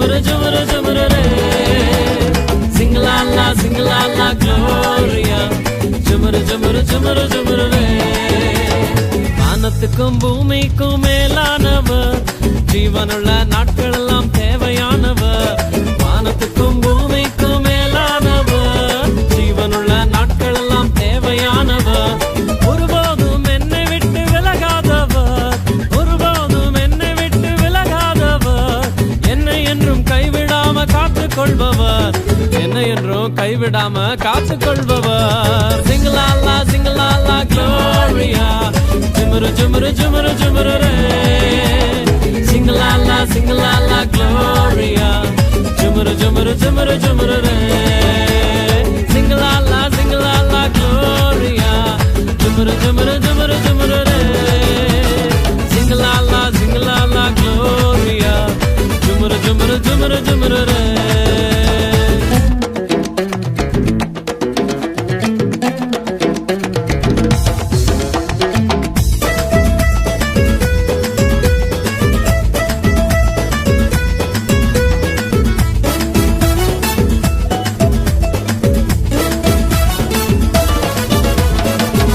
ஜுமுரு ஜுமுரு ஜுமுரு ரே. சிங்கலாலா சிங்கலாலா Gloria, ஜுமுரு ஜுமுரு ஜுமுரு ஜுமுரு ரே. வானத்துக்கும் பூமிக்கும் மேலானவர், ஜீவனுள்ள நாட்கள் எல்லாம் தேவையானவர். வானத்துக்கும் பூமிக்கும் மேலானவர், ஜீவனுள்ள நாட்கள் எல்லாம் தேவையானவர். ஒருபோதும் என்னை விட்டு விலகாதவர், ஒருபோதும் என்னை விட்டு விலகாதவர். என்னை என்றும் கைவிடாம காத்துக் கொள்பவர், என்னை என்றும் கைவிடாம காத்துக் கொள்பவர். சிங்கலாலா சிங்கலாலா க்ளோரியா, ஜுமுரு ஜுமுரு ஜுமுரு ஜுமுரு ரே. சிங்கலாலா சிங்கலாலா க்ளோரியா, ஜுமுரு ஜுமுரு ஜுமுரு ஜுமுரு ரே. சிங்கலாலா சிங்கலாலா க்ளோரியா, ஜுமுரு ஜுமுரு ஜுமுரு ஜுமுரு ரே. சிங்கலாலா சிங்கலாலா க்ளோரியா, ஜுமுரு ஜுமுரு ஜுமுரு ஜுமுரு ரே.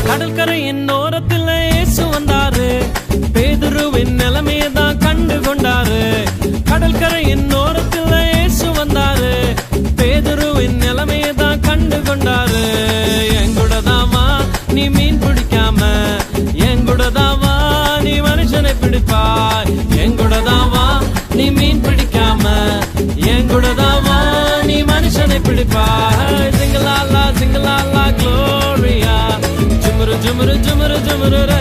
கடற்கரையின் ஓரத்தில் இயேசு வந்தாரு, பேதுருவின் நிலைமையதான் கண்டு கொண்டாரு. கடற்கரையின் ஓரத்தில் இயேசு வந்தாரு, பேதுருவின் நிலைமையதான் கண்டு கொண்டாரு. எங்கூடதாவா நீ மீன் பிடிக்காம, எங்கூடதாவா நீ மனுஷனை பிடிப்பாய். எங்கூடதாவா நீ மீன் பிடிக்காம, எங்கூடதாவா நீ மனுஷனை பிடிப்பாய். சிங்கலாலா சிங்கலாலா க்ளோரியா, ஜுமுரு ஜுமுரு ஜுமுரு ஜுமுரு ரே.